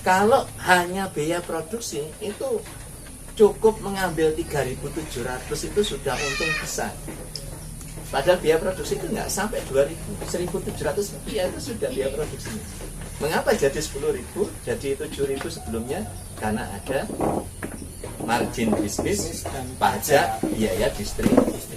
Kalau hanya biaya produksi itu cukup mengambil 3.700 itu sudah untung besar. Padahal biaya produksi itu nggak sampai 2.000, 1.700 rupiah itu sudah biaya produksinya. Mengapa jadi 10.000, jadi 7.000 sebelumnya? Karena ada margin bisnis, pajak, biaya distribusi.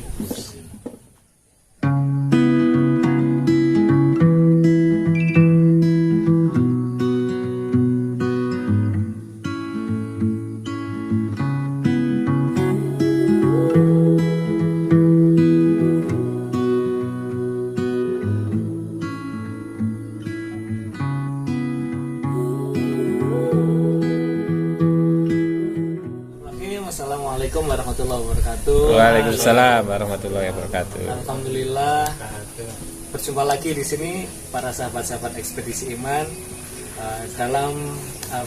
Assalamualaikum warahmatullahi wabarakatuh. Waalaikumsalam warahmatullahi wabarakatuh. Alhamdulillah berjumpa lagi di sini para sahabat-sahabat ekspedisi iman dalam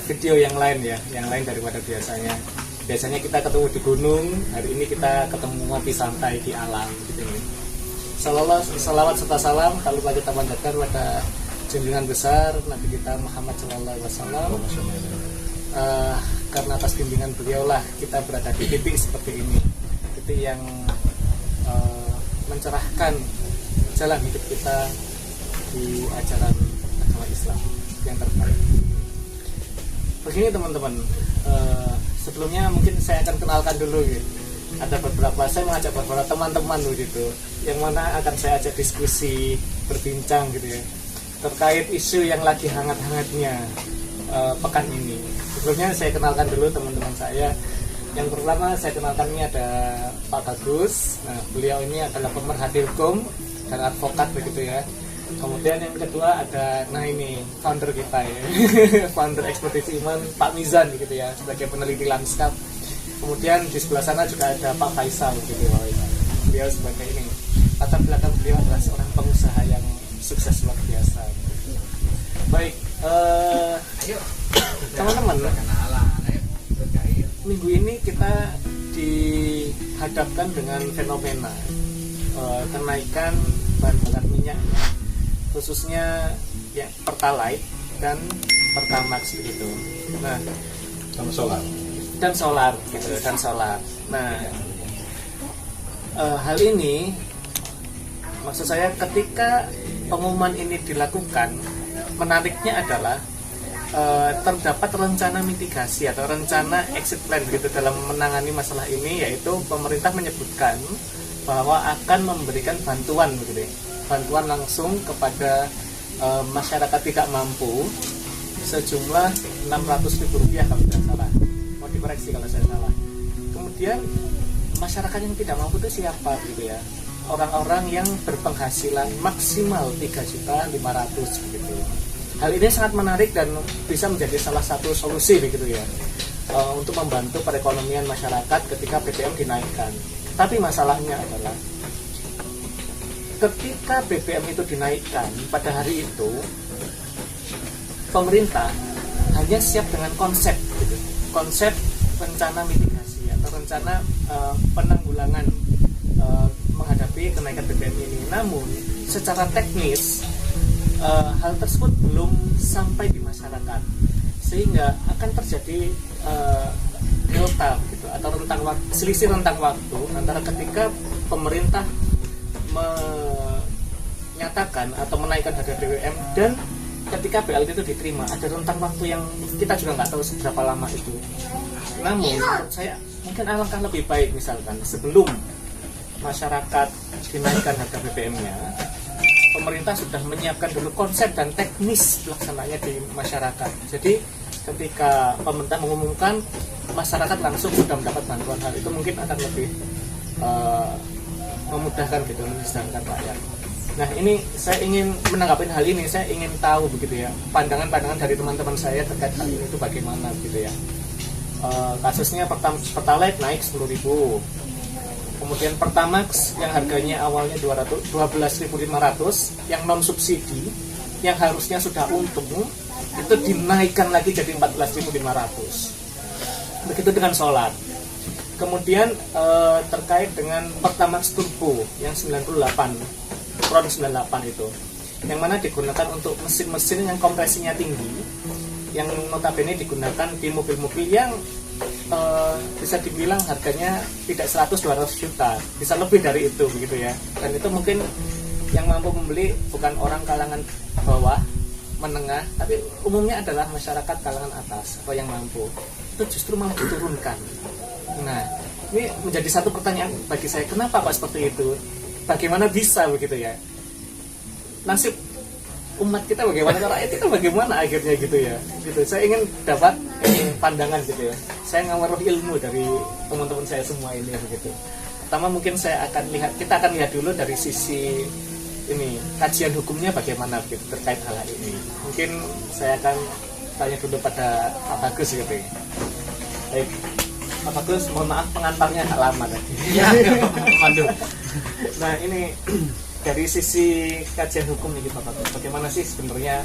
video yang lain ya, yang lain daripada biasanya. Biasanya kita ketemu di gunung, hari ini kita ketemu ngopi santai di alam gitu nih. Salawat serta salam kalau lagi kita panjatkan pada junjungan besar Nabi kita Muhammad SAW. Karena atas bimbingan beliau lah kita berada di titik seperti ini, titik yang mencerahkan jalan hidup kita di ajaran agama Islam yang terbaik. Begini teman-teman, sebelumnya mungkin saya akan kenalkan dulu gitu. Ada beberapa, saya mengajak beberapa teman-teman gitu, yang mana akan saya ajak diskusi, berbincang gitu ya, terkait isu yang lagi hangat-hangatnya pekan ini. Sebelumnya saya kenalkan dulu teman-teman saya. Yang pertama saya kenalkan, ini ada Pak Bagus. Nah, beliau ini adalah pemerhati hukum dan advokat begitu ya. Kemudian yang kedua ada, nah ini founder kita ya, founder ekspedisi iman Pak Mizan gitu ya, sebagai peneliti lanskap. Kemudian di sebelah sana juga ada Pak Faisal gitu ya. Beliau sebagai ini, latar belakang beliau adalah seorang pengusaha yang sukses luar biasa. Baik, teman-teman, minggu ini kita dihadapkan dengan fenomena kenaikan bahan bakar minyak, khususnya ya Pertalite dan Pertamax begitu. Nah, dan solar gitu, dan solar. Nah, hal ini maksud saya ketika pengumuman ini dilakukan, menariknya adalah terdapat rencana mitigasi atau rencana exit plan gitu dalam menangani masalah ini, yaitu pemerintah menyebutkan bahwa akan memberikan bantuan begitu, bantuan langsung kepada masyarakat tidak mampu sejumlah Rp600.000 kalau tidak salah, mau dikoreksi kalau saya salah. Kemudian masyarakat yang tidak mampu itu siapa gitu ya, orang-orang yang berpenghasilan maksimal 3.500.000 begitu. Hal ini sangat menarik dan bisa menjadi salah satu solusi begitu ya, untuk membantu perekonomian masyarakat ketika BBM dinaikkan. Tapi masalahnya adalah ketika BBM itu dinaikkan pada hari itu, pemerintah hanya siap dengan konsep gitu, konsep rencana mitigasi atau rencana penanggulangan menghadapi kenaikan BBM ini. Namun secara teknis hal tersebut belum sampai di masyarakat, sehingga akan terjadi delta gitu, atau selisih rentang waktu antara ketika pemerintah menyatakan atau menaikkan harga BBM dan ketika BLT itu diterima. Ada rentang waktu yang kita juga nggak tahu seberapa lama itu. Namun menurut saya mungkin alangkah lebih baik misalkan sebelum masyarakat dinaikkan harga BBM-nya, pemerintah sudah menyiapkan dulu konsep dan teknis pelaksananya di masyarakat. Jadi ketika pemerintah mengumumkan, masyarakat langsung sudah mendapat bantuan. Hal itu mungkin akan lebih memudahkan gitu, menyenangkan rakyat. Nah, ini saya ingin menanggapi hal ini, saya ingin tahu begitu ya, pandangan-pandangan dari teman-teman saya terkait hal ini itu bagaimana gitu ya. Kasusnya Pertalite naik 10.000. Kemudian Pertamax yang harganya awalnya 12.500 yang non subsidi, yang harusnya sudah untung, itu dinaikkan lagi jadi 14.500. Begitu dengan solar. Kemudian terkait dengan Pertamax Turbo yang 98, Tron 98 itu, yang mana digunakan untuk mesin-mesin yang kompresinya tinggi, yang notabene digunakan di mobil-mobil yang bisa dibilang harganya tidak 100-200 juta, bisa lebih dari itu begitu ya. Dan itu mungkin yang mampu membeli bukan orang kalangan bawah, menengah, tapi umumnya adalah masyarakat kalangan atas atau yang mampu. Itu justru malah diturunkan. Nah, ini menjadi satu pertanyaan bagi saya, kenapa Pak seperti itu? Bagaimana bisa begitu ya? Nasib umat kita bagaimana, rakyat kita bagaimana akhirnya gitu ya? Gitu. Saya ingin dapat pandangan gitu ya. Saya ngambil ilmu dari teman-teman saya semua ini begitu. Pertama mungkin kita akan lihat dulu dari sisi ini kajian hukumnya bagaimana gitu terkait hal ini. Mungkin saya akan tanya dulu pada Pak Bagus gitu ya. Baik, Pak Bagus, mohon maaf pengantarnya agak lama tadi. Iya, waduh. Nah ini dari sisi kajian hukum nih Pak Bagus, bagaimana sih sebenarnya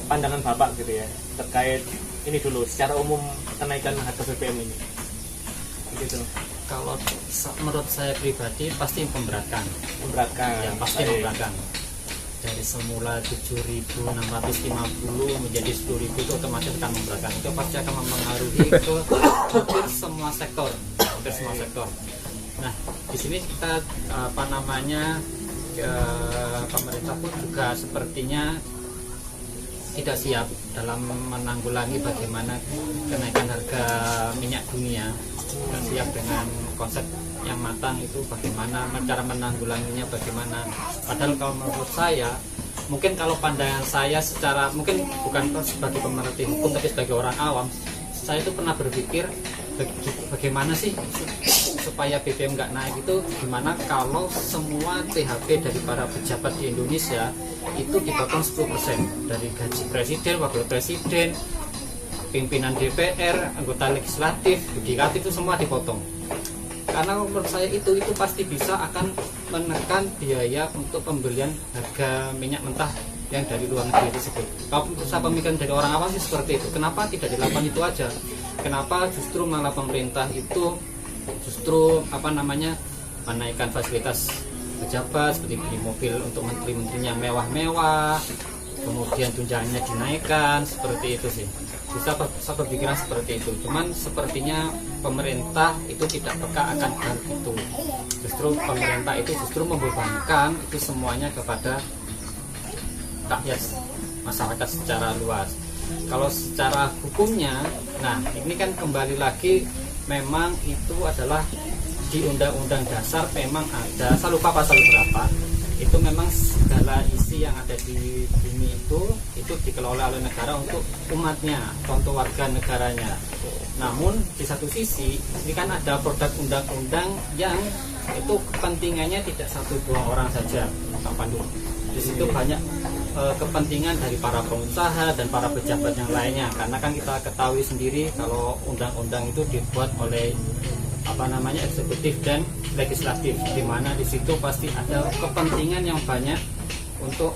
pandangan Bapak gitu ya terkait ini dulu secara umum kenaikan harga BBM ini? Gitu. Kalau menurut saya pribadi pasti memberatkan. Memberatkan. Ya, pasti memberatkan. Dari semula 7.650 menjadi 10.000 itu otomatis akan memberatkan. Itu pasti akan mempengaruhi ke hampir semua sektor, Nah, di sini kita pemerintah pun juga sepertinya tidak siap dalam menanggulangi bagaimana kenaikan harga minyak dunia. Tidak siap dengan konsep yang matang itu bagaimana cara menanggulanginya, bagaimana. Padahal kalau menurut saya, mungkin kalau pandangan saya secara mungkin bukan sebagai pemerhati hukum tapi sebagai orang awam, saya itu pernah berpikir bagaimana sih supaya BBM nggak naik itu, gimana kalau semua THP dari para pejabat di Indonesia itu dipotong 10% dari gaji presiden, wakil presiden, pimpinan DPR, anggota legislatif, yudikatif itu semua dipotong. Karena menurut saya itu pasti bisa akan menekan biaya untuk pembelian harga minyak mentah yang dari luar negeri tersebut. Kalau saya pemikiran dari orang awam sih seperti itu. Kenapa tidak dilakukan itu aja? Kenapa justru malah pemerintah itu justru menaikkan fasilitas pejabat seperti beli mobil untuk menteri-menterinya mewah-mewah, kemudian tunjangannya dinaikkan, seperti itu sih. Bisa berpikiran seperti itu. Cuman sepertinya pemerintah itu tidak peka akan hal itu. Justru pemerintah itu justru membebankan itu semuanya kepada rakyat, masyarakat secara luas. Kalau secara hukumnya, nah ini kan kembali lagi memang itu adalah di Undang-Undang Dasar memang ada, saya lupa pasal berapa, itu memang segala isi yang ada di bumi itu dikelola oleh negara untuk umatnya, untuk warga negaranya. Namun di satu sisi ini kan ada produk undang-undang yang itu kepentingannya tidak 1-2 orang saja, Pak Pandu. Di situ banyak kepentingan dari para pengusaha dan para pejabat yang lainnya, karena kan kita ketahui sendiri kalau undang-undang itu dibuat oleh eksekutif dan legislatif, di mana di situ pasti ada kepentingan yang banyak untuk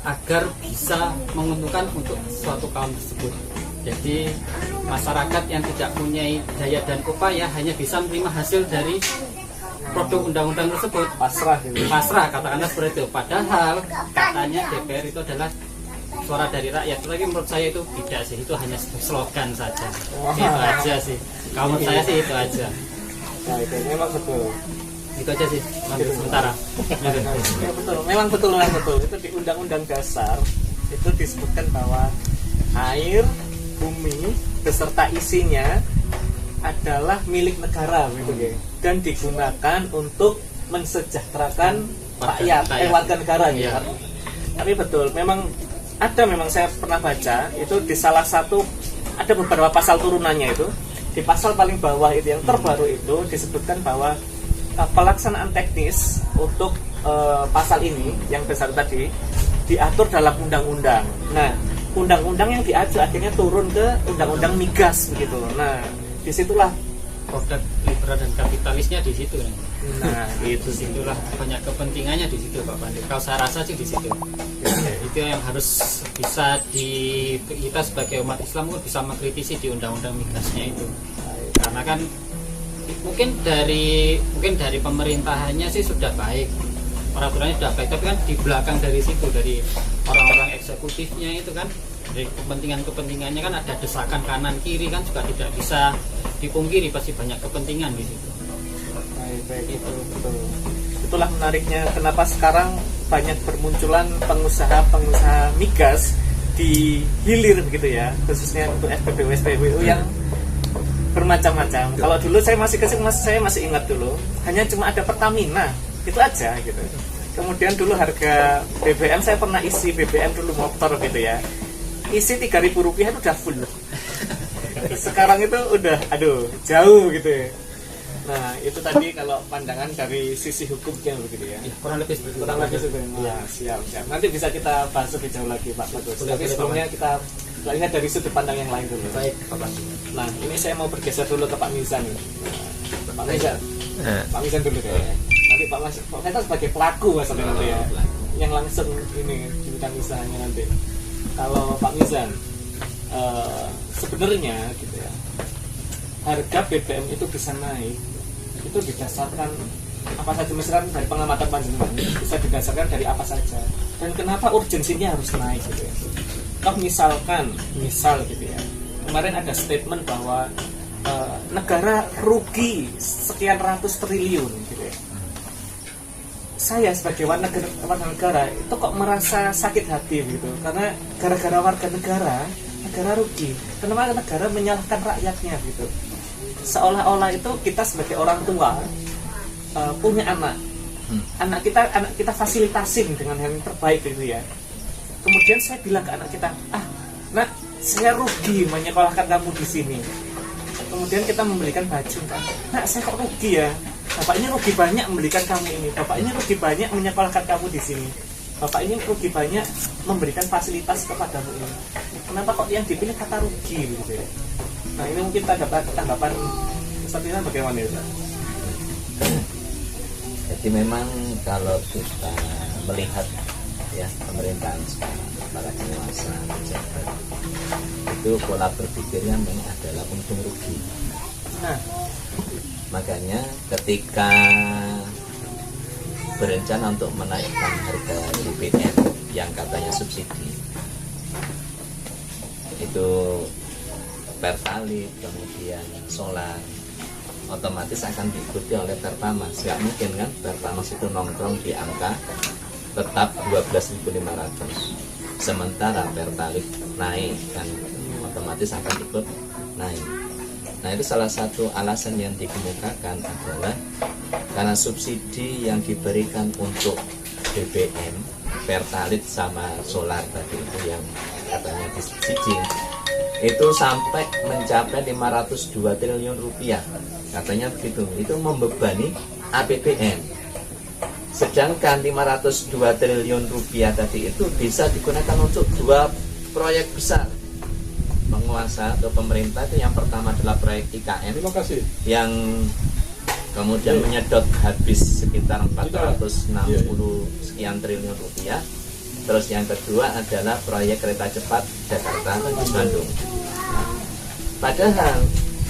agar bisa menguntungkan untuk suatu kaum tersebut. Jadi masyarakat yang tidak punya daya dan upaya hanya bisa menerima hasil dari produk undang-undang tersebut, pasrah katakanlah seperti itu. Padahal katanya DPR itu adalah suara dari rakyat. Tapi menurut saya itu tidak sih, itu hanya slogan saja. Itu aja sih. Kalau menurut saya sih itu aja. Nah itu memang betul. Itu aja sih. Ambil sementara. Ya, betul. Memang betul. Itu di Undang-Undang Dasar itu disebutkan bahwa air, bumi beserta isinya adalah milik negara gitu ya, dan digunakan untuk mensejahterakan warga negara gitu. Iya. Tapi betul, memang saya pernah baca itu di salah satu ada beberapa pasal turunannya itu, di pasal paling bawah itu yang terbaru itu disebutkan bahwa pelaksanaan teknis untuk pasal ini yang besar tadi diatur dalam undang-undang. Nah, undang-undang yang diatur akhirnya turun ke undang-undang migas begitu. Nah, disitulah produk liberal dan kapitalisnya di situ. Nah, itu sih. Itulah banyak kepentingannya di situ, Pak Pandi. Kalau saya rasa sih di situ. Itu yang harus bisa kita sebagai umat Islam pun bisa mengkritisi di undang-undang migasnya itu. Karena kan mungkin dari pemerintahannya sih sudah baik. peraturannya sudah baik, tapi kan di belakang dari situ, dari orang-orang eksekutifnya itu kan, dari kepentingannya kan ada desakan kanan kiri kan juga tidak bisa dipungkiri, pasti banyak kepentingan di situ. Baik itu betul. Itulah menariknya kenapa sekarang banyak bermunculan pengusaha migas di hilir begitu ya, khususnya untuk SPBU yang bermacam-macam. Kalau dulu saya masih kecil, saya masih ingat dulu hanya cuma ada Pertamina, itu aja gitu. Kemudian dulu harga BBM, saya pernah isi BBM dulu motor gitu ya, isi Rp3.000 itu udah full. Sekarang itu udah jauh gitu ya. Nah itu tadi kalau pandangan dari sisi hukumnya begitu ya. Kurang lebih seperti itu. Ya, siap. Nanti bisa kita bahas lebih jauh lagi Pak Bagus. Tapi sebelumnya kita lihat dari sudut pandang yang lain dulu. Baik, Pak. Nah ini saya mau bergeser dulu ke Pak Mizan nih. Pak Mizan. Pak Mizan dulu deh. Nanti Pak Mas, kita sebagai pelaku maksudnya nanti ya. Yang langsung ini di bidang usahanya nanti. Kalau Pak Mizan, sebenarnya gitu ya, harga BBM itu bisa naik itu didasarkan apa saja, misalkan dari pengamatan panjenengan bisa didasarkan dari apa saja, dan kenapa urgensinya harus naik gitu ya. Kalau misal gitu ya, kemarin ada statement bahwa negara rugi sekian ratus triliun gitu ya. Saya sebagai warga negara itu kok merasa sakit hati gitu, karena gara-gara warga negara rugi. Kenapa negara menyalahkan rakyatnya gitu? Seolah-olah itu kita sebagai orang tua punya anak kita fasilitasin dengan yang terbaik gitu ya. Kemudian saya bilang ke anak kita, nak, saya rugi menyekolahkan kamu di sini. Kemudian kita membelikan baju kan, nak, saya kok rugi ya. Bapak ini rugi banyak membelikan kamu ini. Bapak ini rugi banyak menyekolahkan kamu di sini. Bapak ini rugi banyak memberikan fasilitas kepadamu ini. Kenapa kok yang dipilih kata rugi gitu ya? Nah ini mungkin tanggapan Ustadznya bagaimana ya? Jadi memang kalau kita melihat ya pemerintahan sekarang, para penguasa pejabat itu pola berpikirnya memang adalah untung rugi. Makanya ketika berencana untuk menaikkan harga BBM yang katanya subsidi itu Pertalite, kemudian solar, otomatis akan diikuti oleh Pertamax. Nggak mungkin kan Pertamax itu nongkrong di angka tetap 12.500, sementara Pertalite naik kan, otomatis akan ikut naik. Nah itu salah satu alasan yang dikemukakan adalah karena subsidi yang diberikan untuk BBM, Pertalite sama solar tadi itu yang katanya disubsidi itu sampai mencapai 502 triliun rupiah katanya begitu. Itu membebani APBN, sedangkan 502 triliun rupiah tadi itu bisa digunakan untuk 2 proyek besar penguasa atau pemerintah. Itu yang pertama adalah proyek IKN yang kemudian menyedot habis sekitar 460 sekian triliun rupiah. Terus yang kedua adalah proyek kereta cepat Jakarta Bandung. Padahal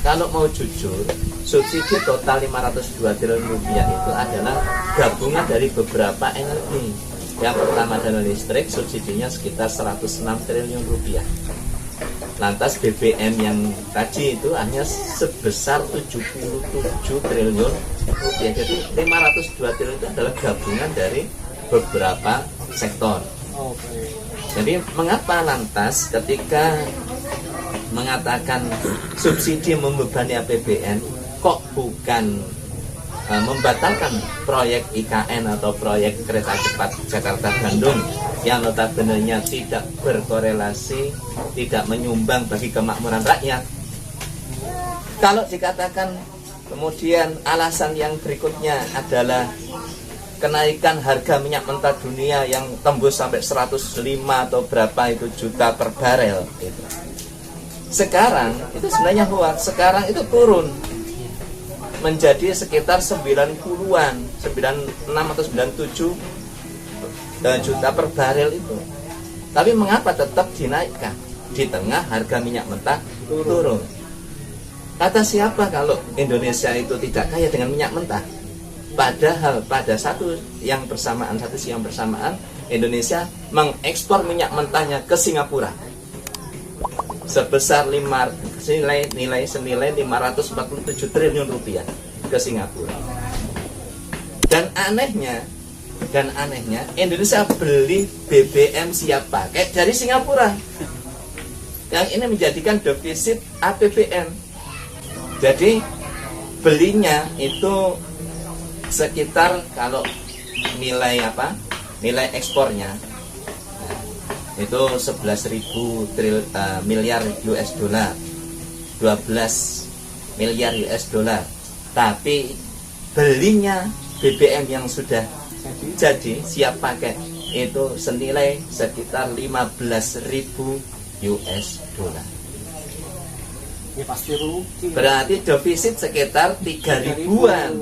kalau mau jujur, subsidi total 502 triliun rupiah itu adalah gabungan dari beberapa energi. Yang pertama adalah listrik, subsidinya sekitar 106 triliun rupiah. Lantas BBM yang tadi itu hanya sebesar 77 triliun rupiah. Jadi 502 triliun itu adalah gabungan dari beberapa sektor. Jadi mengapa lantas ketika mengatakan subsidi membebani APBN kok bukan membatalkan proyek IKN atau proyek kereta cepat Jakarta Bandung yang notabene-nya tidak berkorelasi, tidak menyumbang bagi kemakmuran rakyat. Kalau dikatakan kemudian alasan yang berikutnya adalah kenaikan harga minyak mentah dunia yang tembus sampai 105 atau berapa itu juta per barel gitu. Sekarang itu sebenarnya hoax. Sekarang itu turun menjadi sekitar 90-an, 96 atau 97 juta per barel itu. Tapi mengapa tetap dinaikkan di tengah harga minyak mentah turun? Kata siapa kalau Indonesia itu tidak kaya dengan minyak mentah? Padahal pada satu siang bersamaan Indonesia mengekspor minyak mentahnya ke Singapura sebesar nilai senilai 547 triliun rupiah ke Singapura. Dan anehnya Indonesia beli BBM siap pakai dari Singapura. Yang ini menjadikan defisit APBN. Jadi belinya itu sekitar, kalau nilai ekspornya itu 11.000 miliar US dollar, 12 miliar US dollar. Tapi belinya BBM yang sudah jadi siap pakai itu senilai sekitar 15.000 US dollar. Ya pasti rugi. Berarti defisit sekitar 3.000-an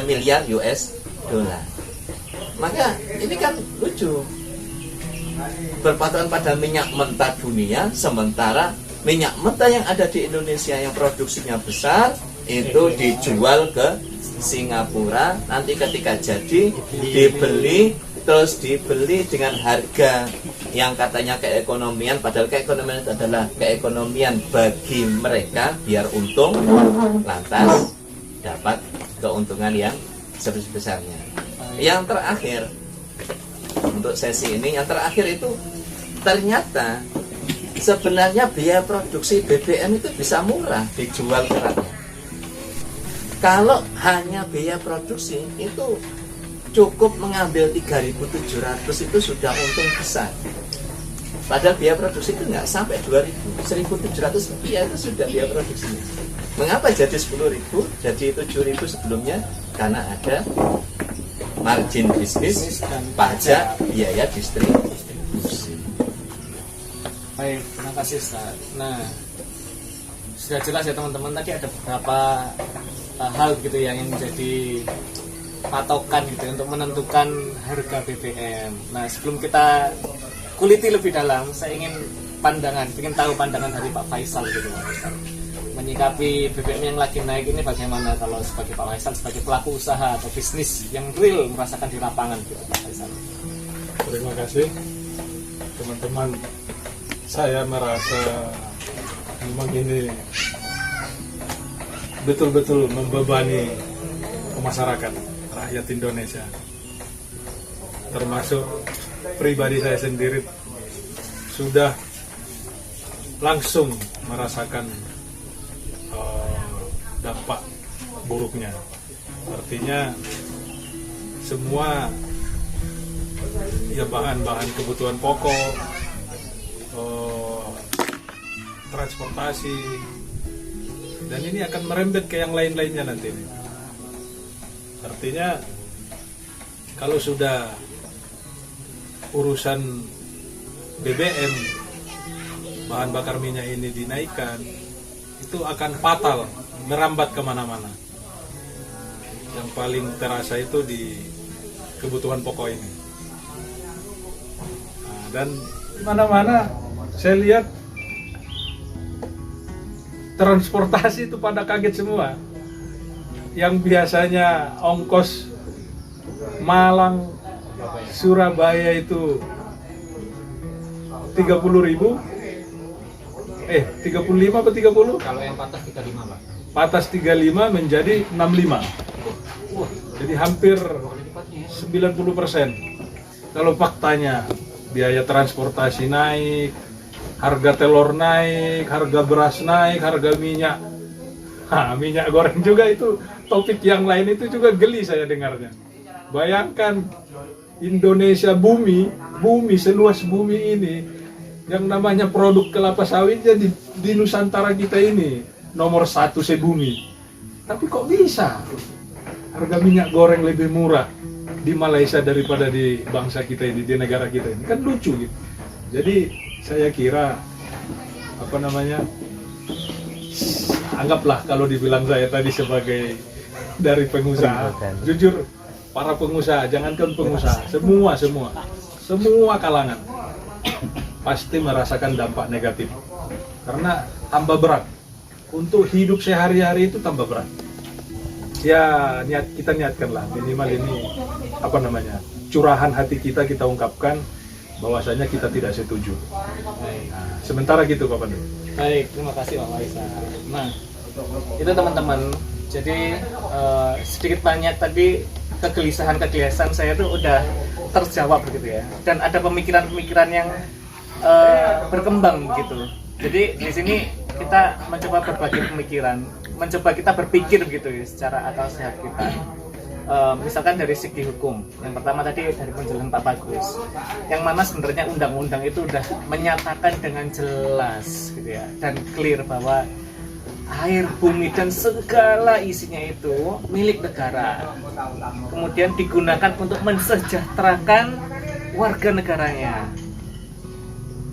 miliar US dollar. Maka ini kan lucu, berpatokan pada minyak mentah dunia, sementara minyak mentah yang ada di Indonesia yang produksinya besar itu dijual ke Singapura. Nanti ketika jadi dibeli dengan harga yang katanya keekonomian, padahal keekonomian itu adalah keekonomian bagi mereka biar untung, lantas dapat keuntungan yang sebesar-besarnya. Yang terakhir untuk sesi ini, yang terakhir itu ternyata sebenarnya biaya produksi BBM itu bisa murah dijual ke rakyat. Kalau hanya biaya produksi itu cukup mengambil 3.700 itu sudah untung besar. Padahal biaya produksi itu nggak sampai 2.000, 1.700 rupiah itu sudah biaya produksinya. Mengapa jadi 10.000, jadi 7.000 sebelumnya? Karena ada margin bisnis, pajak, biaya distribusi. Baik, terima kasih Ustaz. Nah, sudah jelas ya teman-teman, tadi ada beberapa hal gitu ya yang menjadi patokan gitu untuk menentukan harga BBM. Nah, sebelum kita kuliti lebih dalam, saya ingin tahu pandangan dari Pak Faisal gitu Pak Faisal. Menyikapi BBM yang lagi naik ini bagaimana kalau sebagai Pak Faisal, sebagai pelaku usaha atau bisnis yang real merasakan di lapangan gitu Pak Faisal. Terima kasih teman-teman. Saya merasa memang ini betul-betul membebani masyarakat, rakyat Indonesia, termasuk pribadi saya sendiri sudah langsung merasakan dampak buruknya. Artinya semua ya bahan-bahan kebutuhan pokok, transportasi, dan ini akan merembet ke yang lain-lainnya nanti. Artinya kalau sudah urusan BBM, bahan bakar minyak ini dinaikkan, itu akan fatal, merambat kemana-mana. Yang paling terasa itu di kebutuhan pokok ini. Nah, dan mana-mana saya lihat transportasi itu pada kaget semua. Yang biasanya ongkos Malang Surabaya itu 30.000, 35 atau 30? Kalau yang patas 35 Pak. Patas 35 menjadi 65. Jadi hampir 90%. Kalau faktanya biaya transportasi naik, harga telur naik, harga beras naik, harga minyak, minyak goreng juga, itu topik yang lain itu juga geli saya dengarnya. Bayangkan Indonesia, bumi seluas bumi ini, yang namanya produk kelapa sawitnya di Nusantara kita ini nomor 1 sebumi. Tapi kok bisa harga minyak goreng lebih murah di Malaysia daripada di bangsa kita ini, di negara kita ini? Kan lucu gitu. Jadi saya kira anggaplah kalau dibilang saya tadi sebagai dari pengusaha, jujur para pengusaha, jangankan pengusaha, semua kalangan pasti merasakan dampak negatif, karena tambah berat untuk hidup sehari-hari, itu tambah berat. ya kita niatkanlah minimal ini curahan hati kita ungkapkan bahwasanya kita tidak setuju. Nah, sementara gitu Pak Pandu. Baik, terima kasih Pak Faisal. Nah, itu teman-teman. Jadi sedikit banyak tadi kegelisahan saya itu udah terjawab begitu ya. Dan ada pemikiran-pemikiran yang berkembang gitu. Jadi di sini kita mencoba berbagi pemikiran, mencoba kita berpikir gitu ya secara akal sehat kita. Misalkan dari segi hukum, yang pertama tadi dari penjelasan Pak Bagus, yang mana sebenarnya undang-undang itu udah menyatakan dengan jelas gitu ya, dan clear bahwa air, bumi dan segala isinya itu milik negara, kemudian digunakan untuk mensejahterakan warga negaranya.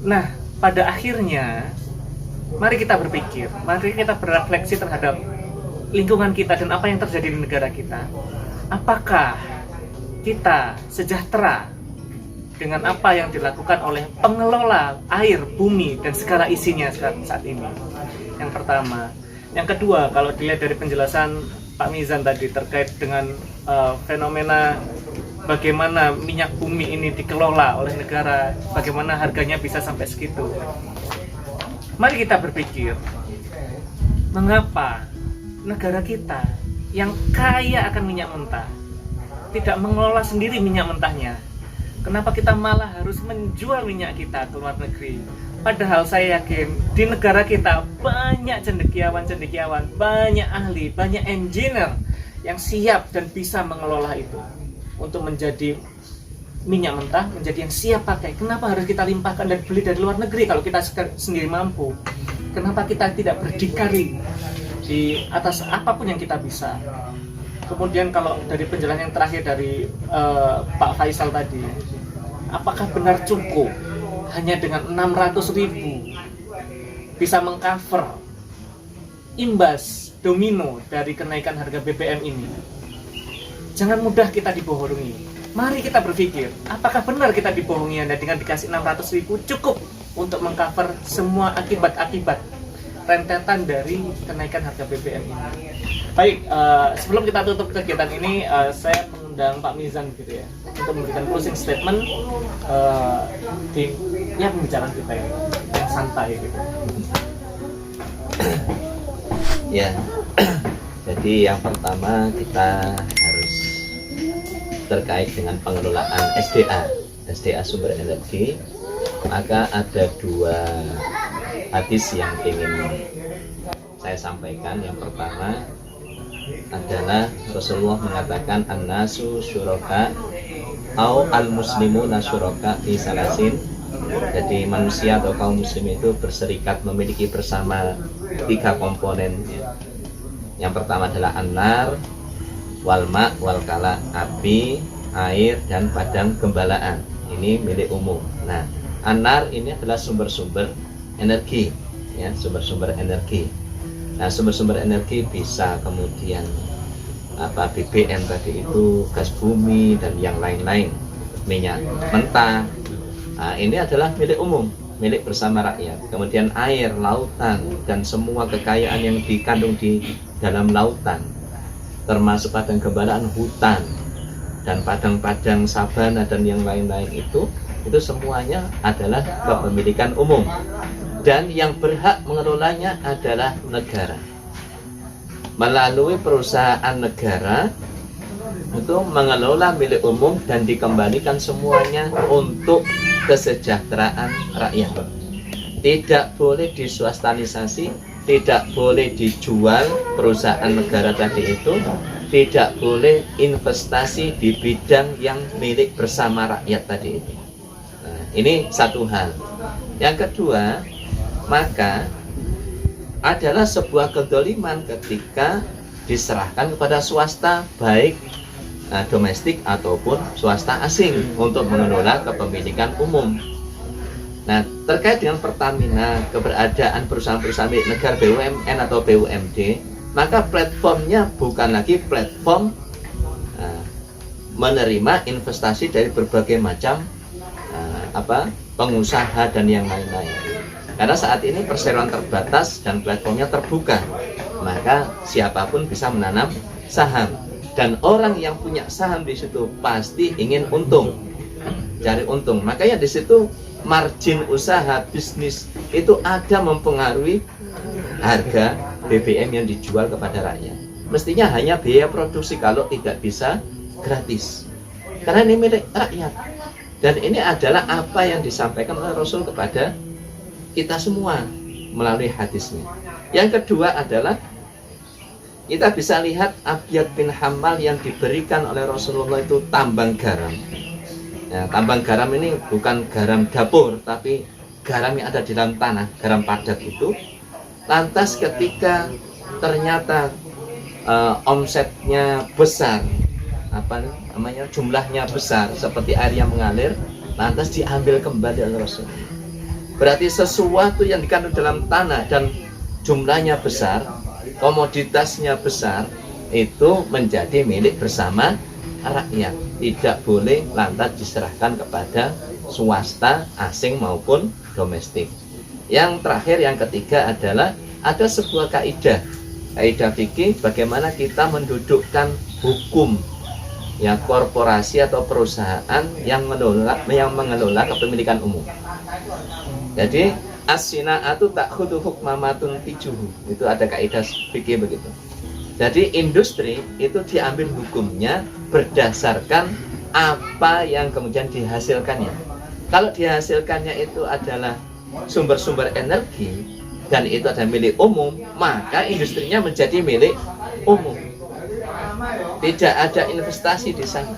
Nah, pada akhirnya mari kita berpikir, mari kita berefleksi terhadap lingkungan kita dan apa yang terjadi di negara kita. Apakah kita sejahtera dengan apa yang dilakukan oleh pengelola air, bumi, dan segala isinya saat ini? Yang pertama. Yang kedua, kalau dilihat dari penjelasan Pak Mizan tadi terkait dengan fenomena bagaimana minyak bumi ini dikelola oleh negara, bagaimana harganya bisa sampai segitu. Mari kita berpikir, mengapa negara kita yang kaya akan minyak mentah tidak mengelola sendiri minyak mentahnya? Kenapa kita malah harus menjual minyak kita ke luar negeri? Padahal saya yakin di negara kita banyak cendekiawan, banyak ahli, banyak engineer yang siap dan bisa mengelola itu untuk menjadi minyak mentah, menjadi yang siap pakai. Kenapa harus kita limpahkan dan beli dari luar negeri kalau kita sendiri mampu? Kenapa kita tidak berdikari di atas apapun yang kita bisa? Kemudian kalau dari penjelasan yang terakhir dari Pak Faisal tadi, apakah benar cukup hanya dengan 600.000 bisa mengcover imbas domino dari kenaikan harga BBM ini? Jangan mudah kita dibohongi. Mari kita berpikir, apakah benar kita dibohongi Anda dengan dikasih 600.000 cukup untuk mengcover semua akibat-akibat rentetan dari kenaikan harga BBM ini? Baik, sebelum kita tutup kegiatan ini, saya mengundang Pak Mizan gitu ya, untuk memberikan closing statement di pembicaraan kita yang santai gitu. Ya, jadi yang pertama kita harus terkait dengan pengelolaan SDA sumber energi, maka ada dua hadis yang ingin saya sampaikan. Yang pertama adalah Rasulullah mengatakan an-nasu syuraka au al-muslimuna syuraka fi salasin. Jadi manusia atau kaum muslim itu berserikat memiliki bersama 3 komponen. Yang pertama adalah an-nar wal ma wal kala, api, air, dan padang gembalaan. Ini milik umum. Nah, an-nar ini adalah sumber-sumber energi, ya, sumber-sumber energi. Nah, sumber-sumber energi bisa kemudian BBM tadi itu, gas bumi dan yang lain-lain, minyak mentah. Nah, ini adalah milik umum, milik bersama rakyat. Kemudian air, lautan, dan semua kekayaan yang dikandung di dalam lautan, termasuk padang gembalaan, hutan, dan padang-padang sabana dan yang lain-lain itu semuanya adalah kepemilikan umum. Dan yang berhak mengelolanya adalah negara melalui perusahaan negara untuk mengelola milik umum dan dikembalikan semuanya untuk kesejahteraan rakyat. Tidak boleh diswastanisasi, tidak boleh dijual perusahaan negara tadi itu, tidak boleh investasi di bidang yang milik bersama rakyat tadi itu. Nah, ini satu hal. Yang kedua, maka adalah sebuah kedoliman ketika diserahkan kepada swasta, baik domestik ataupun swasta asing, untuk mengelola kepemilikan umum. Nah, terkait dengan Pertamina, keberadaan perusahaan-perusahaan milik negara, BUMN atau BUMD, maka platformnya bukan lagi platform menerima investasi dari berbagai macam pengusaha dan yang lain-lain. Karena saat ini perseroan terbatas dan platformnya terbuka, maka siapapun bisa menanam saham, dan orang yang punya saham di situ pasti ingin untung, cari untung. Makanya di situ margin usaha bisnis itu ada mempengaruhi harga BBM yang dijual kepada rakyat. Mestinya hanya biaya produksi kalau tidak bisa gratis, karena ini milik rakyat. Dan ini adalah apa yang disampaikan oleh Rasul kepada kita semua melalui hadisnya. Yang kedua adalah kita bisa lihat Abyad bin Hammal yang diberikan oleh Rasulullah itu tambang garam. Nah, tambang garam ini bukan garam dapur, tapi garam yang ada di dalam tanah, garam padat itu. Lantas ketika ternyata omsetnya besar, jumlahnya besar seperti air yang mengalir, lantas diambil kembali oleh Rasul. Berarti sesuatu yang dikandung dalam tanah dan jumlahnya besar, komoditasnya besar, itu menjadi milik bersama rakyat, tidak boleh lantas diserahkan kepada swasta asing maupun domestik. Yang terakhir, yang ketiga adalah ada sebuah kaidah fikih bagaimana kita mendudukkan hukum ya korporasi atau perusahaan yang mengelola kepemilikan umum. Jadi as-sina'atu ta'khudhu hukmamatun tijuhu, itu ada kaidah fikih begitu. Jadi industri itu diambil hukumnya berdasarkan apa yang kemudian dihasilkannya. Kalau dihasilkannya itu adalah sumber-sumber energi dan itu adalah milik umum, maka industrinya menjadi milik umum. Tidak ada investasi di sana.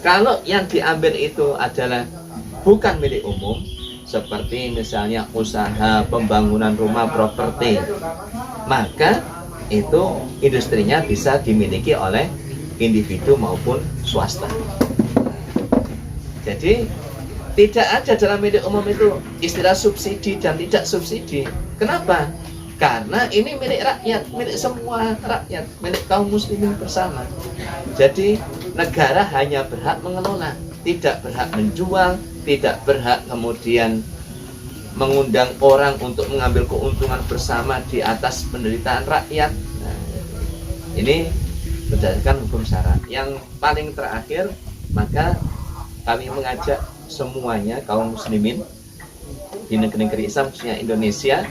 Kalau yang diambil itu adalah bukan milik umum, seperti misalnya usaha pembangunan rumah properti, maka itu industrinya bisa dimiliki oleh individu maupun swasta. Jadi tidak ada dalam milik umum itu istilah subsidi dan tidak subsidi. Kenapa? Karena ini milik rakyat, milik semua rakyat, milik kaum muslimin bersama. Jadi negara hanya berhak mengelola, tidak berhak menjual, tidak berhak kemudian mengundang orang untuk mengambil keuntungan bersama di atas penderitaan rakyat. Nah, ini berdasarkan hukum syara. Yang paling terakhir, maka kami mengajak semuanya kaum muslimin di negeri-negeri Islam, khususnya Indonesia,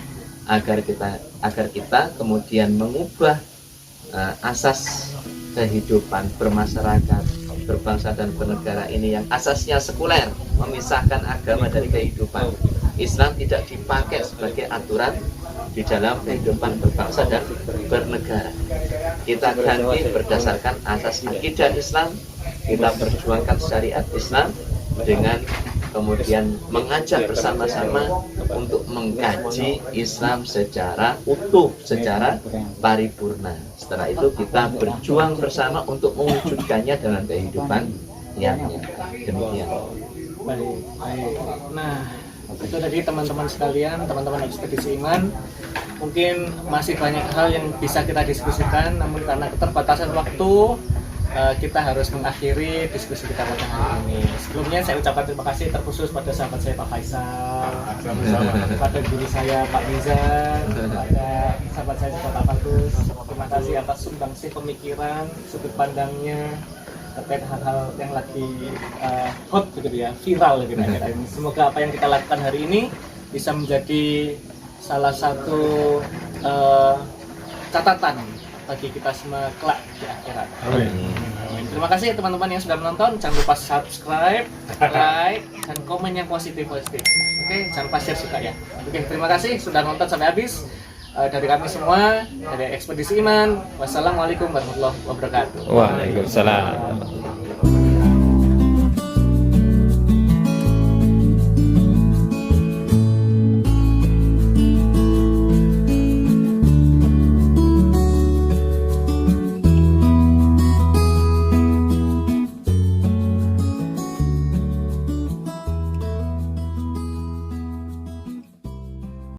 agar kita kemudian mengubah asas kehidupan bermasyarakat, berbangsa dan bernegara ini yang asasnya sekuler, memisahkan agama dari kehidupan. Islam tidak dipakai sebagai aturan di dalam kehidupan berbangsa dan bernegara. Kita ganti berdasarkan asas akidah Islam, kita perjuangkan syariat Islam dengan kemudian mengajak bersama-sama untuk mengkaji Islam secara utuh, secara paripurna. Setelah itu kita berjuang bersama untuk mewujudkannya dalam kehidupan yang nyata. Demikian. Baik. Nah, itu tadi teman-teman sekalian, teman-teman ekspedisi iman. Mungkin masih banyak hal yang bisa kita diskusikan, namun karena keterbatasan waktu, kita harus mengakhiri diskusi kita pada hari ini. Sebelumnya saya ucapkan terima kasih terkhusus pada sahabat saya Pak Faisal, pada guru saya Pak Nizar, pada sahabat saya Pak Fakus. Terima kasih atas sumbangsih pemikiran, sudut pandangnya terkait hal-hal yang lagi hot begitu ya, viral gitu ya. Semoga apa yang kita lakukan hari ini bisa menjadi salah satu catatan bagi kita semua kelak di akhirat. Amin. Terima kasih teman-teman yang sudah menonton. Jangan lupa subscribe, like, dan komen yang positif-positif. Oke, jangan lupa share juga ya. Oke, terima kasih sudah nonton sampai habis. Dari kami semua, dari Ekspedisi Iman. Wassalamualaikum warahmatullahi wabarakatuh. Waalaikumsalam.